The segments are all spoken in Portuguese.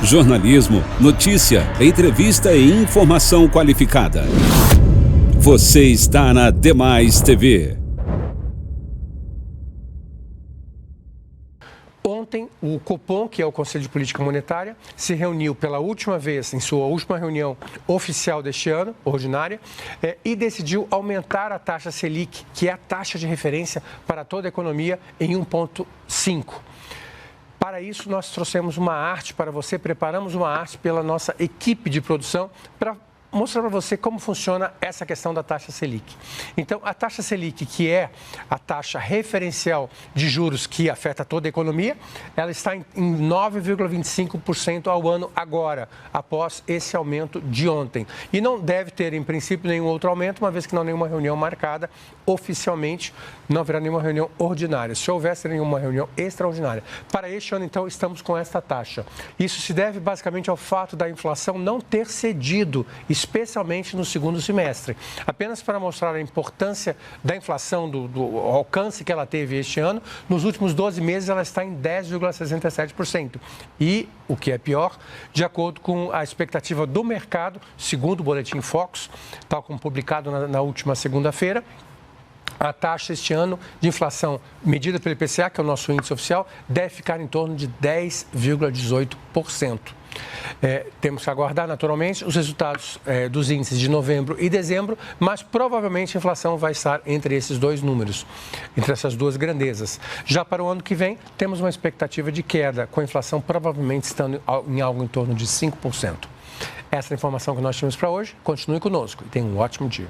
Jornalismo, notícia, entrevista e informação qualificada. Você está na Demais TV. Ontem, o Copom, que é o Conselho de Política Monetária, se reuniu pela última vez, em sua última reunião oficial deste ano, ordinária, e decidiu aumentar a taxa Selic, que é a taxa de referência para toda a economia, em 1,5%. Para isso, nós trouxemos uma arte para você, preparamos uma arte pela nossa equipe de produção para mostrar para você como funciona essa questão da taxa Selic. Então, a taxa Selic, que é a taxa referencial de juros que afeta toda a economia, ela está em 9,25% ao ano agora, após esse aumento de ontem. E não deve ter, em princípio, nenhum outro aumento, uma vez que não há nenhuma reunião marcada oficialmente, não haverá nenhuma reunião ordinária. Se houvesse nenhuma reunião extraordinária. Para este ano, então, estamos com esta taxa. Isso se deve basicamente ao fato da inflação não ter cedido, especialmente no segundo semestre. Apenas para mostrar a importância da inflação, do alcance que ela teve este ano, nos últimos 12 meses ela está em 10,67%. E, o que é pior, de acordo com a expectativa do mercado, segundo o Boletim Focus, tal como publicado na última segunda-feira, a taxa este ano de inflação medida pelo IPCA, que é o nosso índice oficial, deve ficar em torno de 10,18%. Temos que aguardar, naturalmente, os resultados dos índices de novembro e dezembro, mas provavelmente a inflação vai estar entre esses dois números, entre essas duas grandezas. Já para o ano que vem, temos uma expectativa de queda, com a inflação provavelmente estando em algo em torno de 5%. Essa é a informação que nós tínhamos para hoje. Continue conosco e tenha um ótimo dia.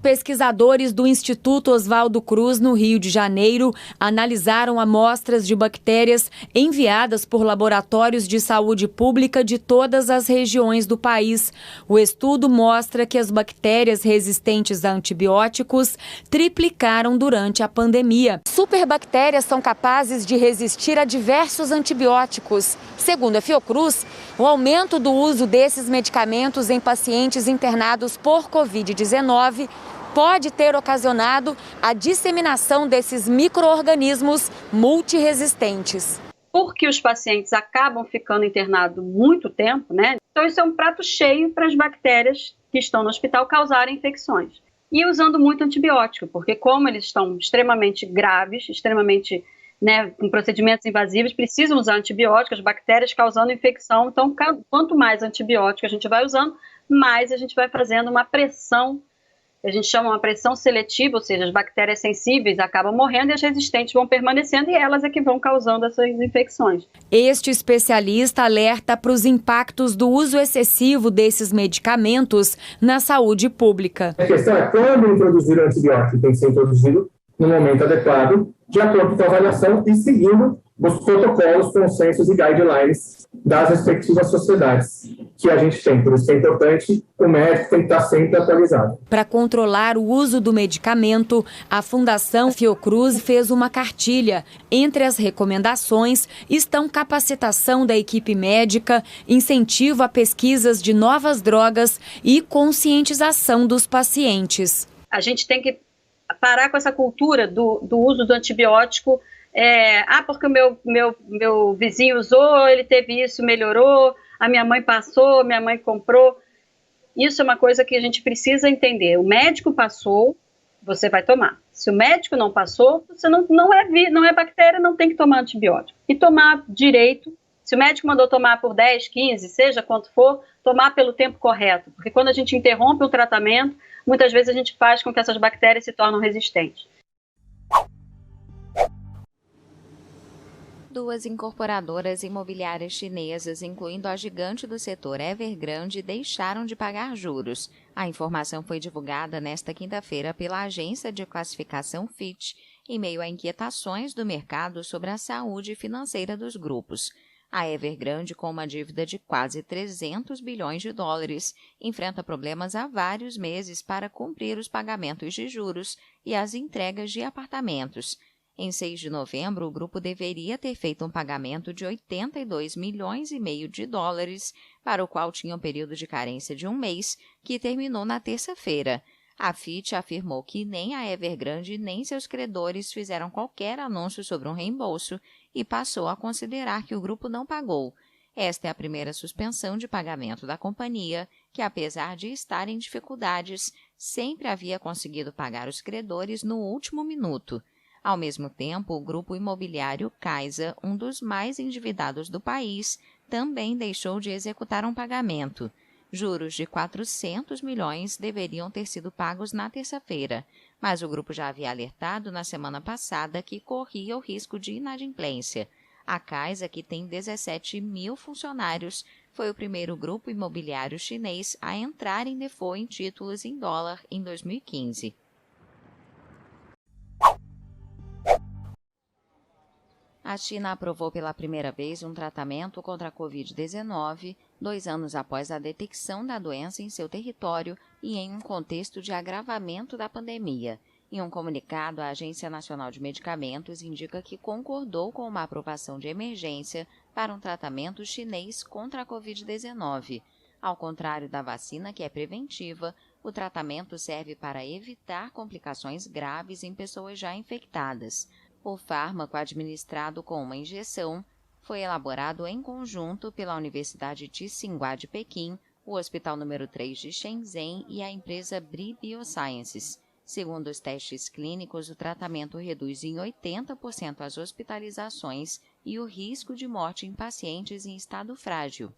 Pesquisadores do Instituto Oswaldo Cruz, no Rio de Janeiro, analisaram amostras de bactérias enviadas por laboratórios de saúde pública de todas as regiões do país. O estudo mostra que as bactérias resistentes a antibióticos triplicaram durante a pandemia. Superbactérias são capazes de resistir a diversos antibióticos. Segundo a Fiocruz, o aumento do uso desses medicamentos em pacientes internados por Covid-19 pode ter ocasionado a disseminação desses micro-organismos multiresistentes. Porque os pacientes acabam ficando internados muito tempo, né? Então isso é um prato cheio para as bactérias que estão no hospital causarem infecções. E usando muito antibiótico, porque como eles estão extremamente graves, extremamente, com procedimentos invasivos, precisam usar antibióticos, as bactérias causando infecção. Então, quanto mais antibiótico a gente vai usando, mais a gente vai fazendo uma pressão, a gente chama uma pressão seletiva, ou seja, as bactérias sensíveis acabam morrendo e as resistentes vão permanecendo e elas é que vão causando essas infecções. Este especialista alerta para os impactos do uso excessivo desses medicamentos na saúde pública. A questão é quando introduzir o antibiótico, tem que ser introduzido no momento adequado, de acordo com a avaliação e seguindo os protocolos, consensos e guidelines das respectivas sociedades que a gente tem. Por isso que é importante, o médico tem que estar sempre atualizado. Para controlar o uso do medicamento, a Fundação Fiocruz fez uma cartilha. Entre as recomendações estão capacitação da equipe médica, incentivo a pesquisas de novas drogas e conscientização dos pacientes. A gente tem que parar com essa cultura do uso do antibiótico. Porque o meu vizinho usou, ele teve isso, melhorou, a minha mãe passou, minha mãe comprou. Isso é uma coisa que a gente precisa entender. O médico passou, você vai tomar. Se o médico não passou, você não é bactéria, não tem que tomar antibiótico. E tomar direito. Se o médico mandou tomar por 10, 15, seja quanto for, tomar pelo tempo correto. Porque quando a gente interrompe o tratamento, muitas vezes a gente faz com que essas bactérias se tornem resistentes. Duas incorporadoras imobiliárias chinesas, incluindo a gigante do setor Evergrande, deixaram de pagar juros. A informação foi divulgada nesta quinta-feira pela agência de classificação Fitch, em meio a inquietações do mercado sobre a saúde financeira dos grupos. A Evergrande, com uma dívida de quase 300 bilhões de dólares, enfrenta problemas há vários meses para cumprir os pagamentos de juros e as entregas de apartamentos. Em 6 de novembro, o grupo deveria ter feito um pagamento de 82 milhões e meio de dólares, para o qual tinha um período de carência de um mês, que terminou na terça-feira. A Fitch afirmou que nem a Evergrande nem seus credores fizeram qualquer anúncio sobre um reembolso e passou a considerar que o grupo não pagou. Esta é a primeira suspensão de pagamento da companhia, que, apesar de estar em dificuldades, sempre havia conseguido pagar os credores no último minuto. Ao mesmo tempo, o grupo imobiliário Caixa, um dos mais endividados do país, também deixou de executar um pagamento. Juros de 400 milhões deveriam ter sido pagos na terça-feira, mas o grupo já havia alertado na semana passada que corria o risco de inadimplência. A Caixa, que tem 17 mil funcionários, foi o primeiro grupo imobiliário chinês a entrar em default em títulos em dólar em 2015. A China aprovou pela primeira vez um tratamento contra a Covid-19, 2 anos após a detecção da doença em seu território e em um contexto de agravamento da pandemia. Em um comunicado, a Agência Nacional de Medicamentos indica que concordou com uma aprovação de emergência para um tratamento chinês contra a Covid-19. Ao contrário da vacina, que é preventiva, o tratamento serve para evitar complicações graves em pessoas já infectadas. O fármaco, administrado com uma injeção, foi elaborado em conjunto pela Universidade Tsinghua de Pequim, o Hospital número 3 de Shenzhen e a empresa Brii Biosciences. Segundo os testes clínicos, o tratamento reduz em 80% as hospitalizações e o risco de morte em pacientes em estado frágil.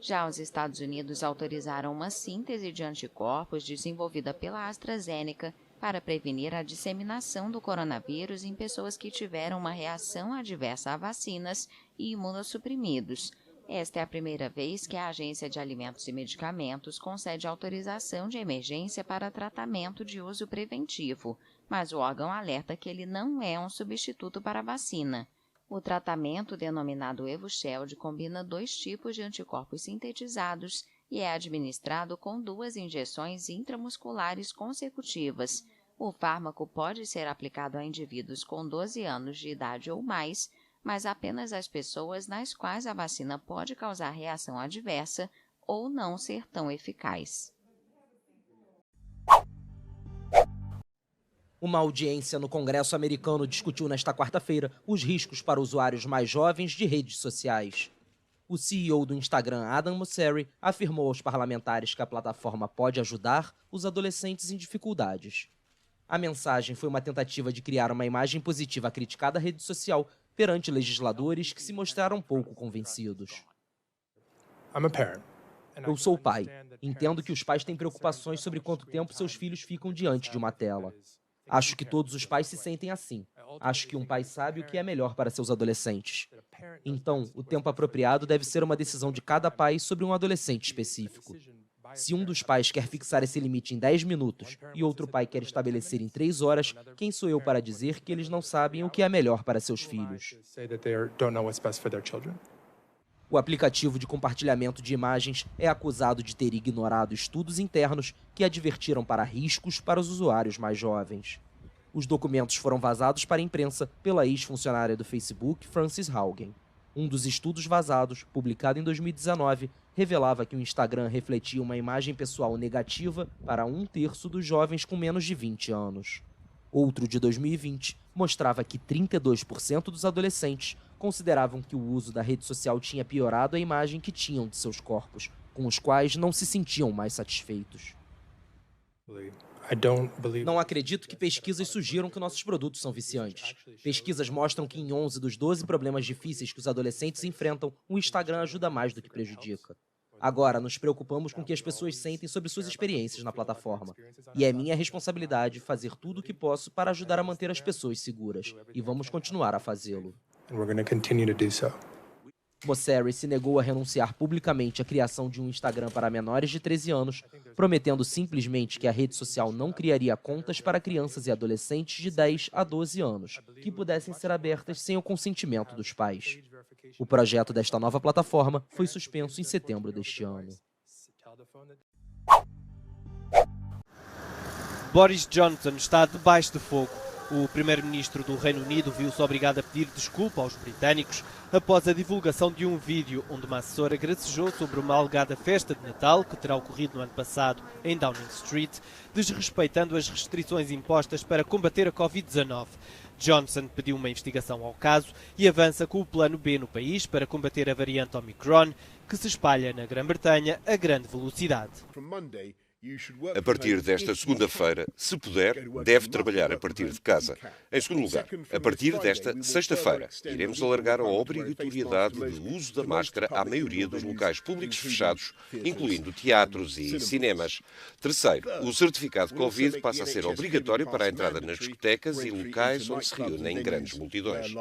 Já os Estados Unidos autorizaram uma síntese de anticorpos desenvolvida pela AstraZeneca para prevenir a disseminação do coronavírus em pessoas que tiveram uma reação adversa a vacinas e imunossuprimidos. Esta é a primeira vez que a Agência de Alimentos e Medicamentos concede autorização de emergência para tratamento de uso preventivo, mas o órgão alerta que ele não é um substituto para a vacina. O tratamento, denominado Evusheld, combina 2 tipos de anticorpos sintetizados e é administrado com 2 injeções intramusculares consecutivas. O fármaco pode ser aplicado a indivíduos com 12 anos de idade ou mais, mas apenas às pessoas nas quais a vacina pode causar reação adversa ou não ser tão eficaz. Uma audiência no Congresso americano discutiu nesta quarta-feira os riscos para usuários mais jovens de redes sociais. O CEO do Instagram, Adam Mosseri, afirmou aos parlamentares que a plataforma pode ajudar os adolescentes em dificuldades. A mensagem foi uma tentativa de criar uma imagem positiva à criticada rede social perante legisladores que se mostraram pouco convencidos. Eu sou pai. Entendo que os pais têm preocupações sobre quanto tempo seus filhos ficam diante de uma tela. Acho que todos os pais se sentem assim. Acho que um pai sabe o que é melhor para seus adolescentes. Então, o tempo apropriado deve ser uma decisão de cada pai sobre um adolescente específico. Se um dos pais quer fixar esse limite em 10 minutos e outro pai quer estabelecer em 3 horas, quem sou eu para dizer que eles não sabem o que é melhor para seus filhos? O aplicativo de compartilhamento de imagens é acusado de ter ignorado estudos internos que advertiram para riscos para os usuários mais jovens. Os documentos foram vazados para a imprensa pela ex-funcionária do Facebook, Frances Haugen. Um dos estudos vazados, publicado em 2019, revelava que o Instagram refletia uma imagem pessoal negativa para 1/3 dos jovens com menos de 20 anos. Outro, de 2020, mostrava que 32% dos adolescentes consideravam que o uso da rede social tinha piorado a imagem que tinham de seus corpos, com os quais não se sentiam mais satisfeitos. Não acredito que pesquisas sugiram que nossos produtos são viciantes. Pesquisas mostram que em 11 dos 12 problemas difíceis que os adolescentes enfrentam, o Instagram ajuda mais do que prejudica. Agora, nos preocupamos com o que as pessoas sentem sobre suas experiências na plataforma. E é minha responsabilidade fazer tudo o que posso para ajudar a manter as pessoas seguras. E vamos continuar a fazê-lo. Mosseri se negou a renunciar publicamente à criação de um Instagram para menores de 13 anos, prometendo simplesmente que a rede social não criaria contas para crianças e adolescentes de 10 a 12 anos, que pudessem ser abertas sem o consentimento dos pais. O projeto desta nova plataforma foi suspenso em setembro deste ano. Boris Johnson está debaixo de fogo. O primeiro-ministro do Reino Unido viu-se obrigado a pedir desculpa aos britânicos após a divulgação de um vídeo onde uma assessora gracejou sobre uma alegada festa de Natal que terá ocorrido no ano passado em Downing Street, desrespeitando as restrições impostas para combater a Covid-19. Johnson pediu uma investigação ao caso e avança com o plano B no país para combater a variante Omicron, que se espalha na Grã-Bretanha a grande velocidade. A partir desta segunda-feira, se puder, deve trabalhar a partir de casa. Em segundo lugar, a partir desta sexta-feira, iremos alargar a obrigatoriedade de uso da máscara à maioria dos locais públicos fechados, incluindo teatros e cinemas. Terceiro, o certificado Covid passa a ser obrigatório para a entrada nas discotecas e locais onde se reúnem grandes multidões.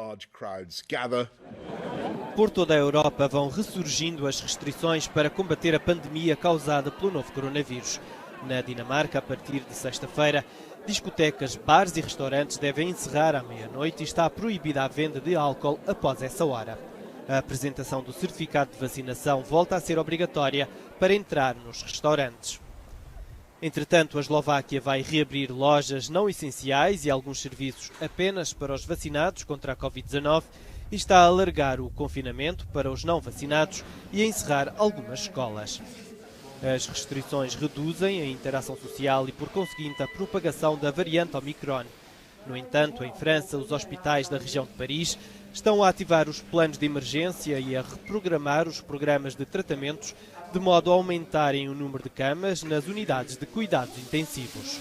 Por toda a Europa vão ressurgindo as restrições para combater a pandemia causada pelo novo coronavírus. Na Dinamarca, a partir de sexta-feira, discotecas, bares e restaurantes devem encerrar à meia-noite e está proibida a venda de álcool após essa hora. A apresentação do certificado de vacinação volta a ser obrigatória para entrar nos restaurantes. Entretanto, a Eslováquia vai reabrir lojas não essenciais e alguns serviços apenas para os vacinados contra a Covid-19 e está a alargar o confinamento para os não vacinados e a encerrar algumas escolas. As restrições reduzem a interação social e, por conseguinte, a propagação da variante Omicron. No entanto, em França, os hospitais da região de Paris estão a ativar os planos de emergência e a reprogramar os programas de tratamentos, de modo a aumentarem o número de camas nas unidades de cuidados intensivos.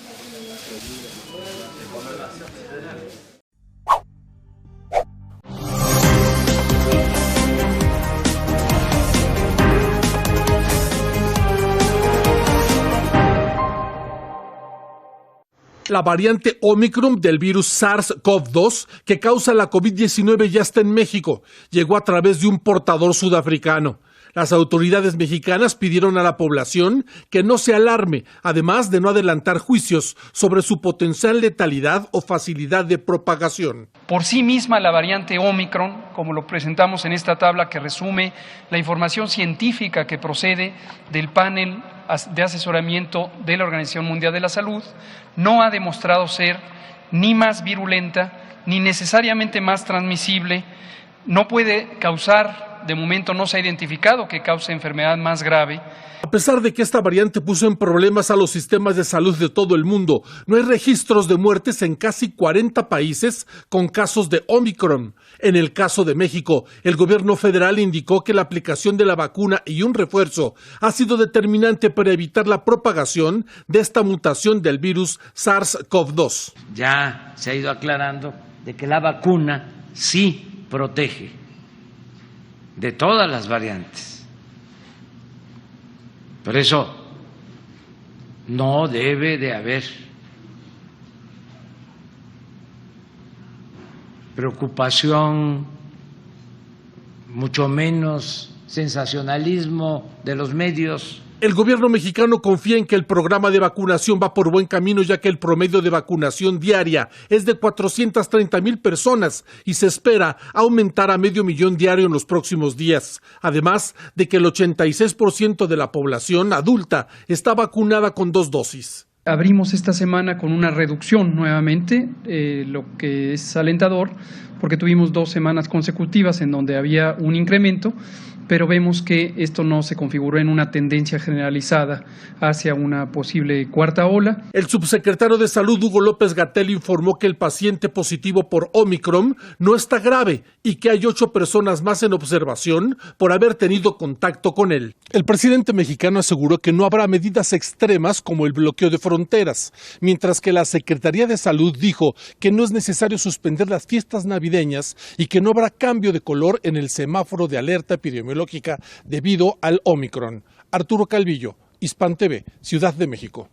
La variante Omicron del virus SARS-CoV-2 que causa la COVID-19 ya está en México. Llegó a través de un portador sudafricano. Las autoridades mexicanas pidieron a la población que no se alarme, además de no adelantar juicios sobre su potencial letalidad o facilidad de propagación. Por sí misma, la variante Omicron, como lo presentamos en esta tabla que resume la información científica que procede del panel de asesoramiento de la Organización Mundial de la Salud, no ha demostrado ser ni más virulenta ni necesariamente más transmisible, no puede causar, de momento no se ha identificado que cause enfermedad más grave. A pesar de que esta variante puso en problemas a los sistemas de salud de todo el mundo, no hay registros de muertes en casi 40 países con casos de Omicron. En el caso de México, el gobierno federal indicó que la aplicación de la vacuna y un refuerzo ha sido determinante para evitar la propagación de esta mutación del virus SARS-CoV-2. Ya se ha ido aclarando de que la vacuna sí protege de todas las variantes. Por eso no debe de haber preocupación, mucho menos sensacionalismo de los medios. El gobierno mexicano confía en que el programa de vacunación va por buen camino, ya que el promedio de vacunación diaria es de 430,000 personas y se espera aumentar a 500,000 diario en los próximos días. Además de que el 86% de la población adulta está vacunada con 2 dosis. Abrimos esta semana con una reducción nuevamente, lo que es alentador, porque tuvimos 2 semanas consecutivas en donde había un incremento, pero vemos que esto no se configuró en una tendencia generalizada hacia una posible cuarta ola. El subsecretario de Salud, Hugo López-Gatell, informó que el paciente positivo por Omicron no está grave y que hay 8 personas más en observación por haber tenido contacto con él. El presidente mexicano aseguró que no habrá medidas extremas como el bloqueo de fronteras, mientras que la Secretaría de Salud dijo que no es necesario suspender las fiestas navideñas y que no habrá cambio de color en el semáforo de alerta epidemiológica debido al Omicron. Arturo Calvillo, Hispan TV, Ciudad de México.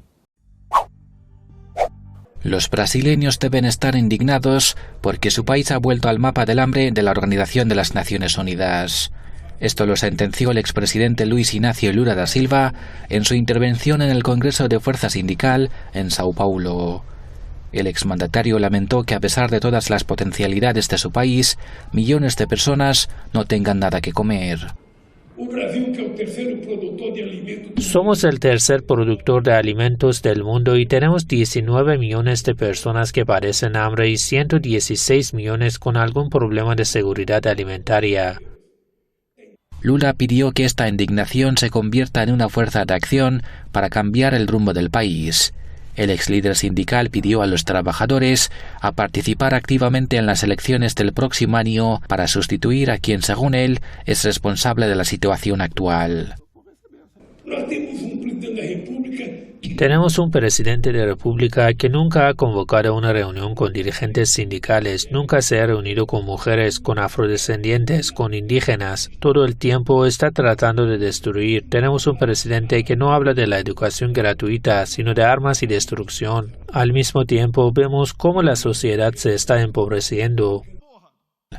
Los brasileños deben estar indignados porque su país ha vuelto al mapa del hambre de la Organización de las Naciones Unidas. Esto lo sentenció el expresidente Luis Inácio Lula da Silva en su intervención en el Congreso de Fuerza Sindical en Sao Paulo. El exmandatario lamentó que a pesar de todas las potencialidades de su país, millones de personas no tengan nada que comer. Somos el tercer productor de alimentos del mundo y tenemos 19 millones de personas que padecen hambre y 116 millones con algún problema de seguridad alimentaria. Lula pidió que esta indignación se convierta en una fuerza de acción para cambiar el rumbo del país. El ex líder sindical pidió a los trabajadores a participar activamente en las elecciones del próximo año para sustituir a quien, según él, es responsable de la situación actual. Tenemos un presidente de la República que nunca ha convocado una reunión con dirigentes sindicales, nunca se ha reunido con mujeres, con afrodescendientes, con indígenas. Todo el tiempo está tratando de destruir. Tenemos un presidente que no habla de la educación gratuita, sino de armas y destrucción. Al mismo tiempo, vemos cómo la sociedad se está empobreciendo.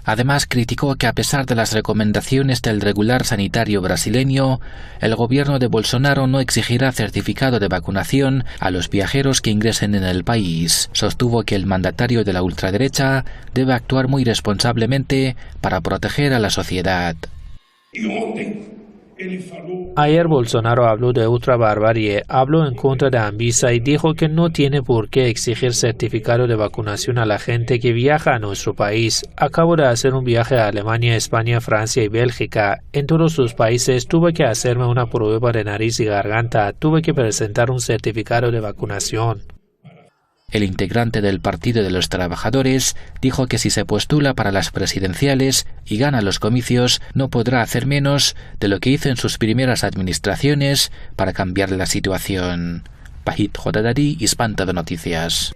Además, criticó que a pesar de las recomendaciones del regular sanitario brasileño, el gobierno de Bolsonaro no exigirá certificado de vacunación a los viajeros que ingresen en el país. Sostuvo que el mandatario de la ultraderecha debe actuar muy responsablemente para proteger a la sociedad. Ayer Bolsonaro habló de otra barbarie, habló en contra de Anvisa y dijo que no tiene por qué exigir certificado de vacunación a la gente que viaja a nuestro país. Acabo de hacer un viaje a Alemania, España, Francia y Bélgica. En todos sus países tuve que hacerme una prueba de nariz y garganta, tuve que presentar un certificado de vacunación. El integrante del Partido de los Trabajadores dijo que si se postula para las presidenciales y gana los comicios, no podrá hacer menos de lo que hizo en sus primeras administraciones para cambiar la situación. Pahit Jodadari, Hispanta de Noticias.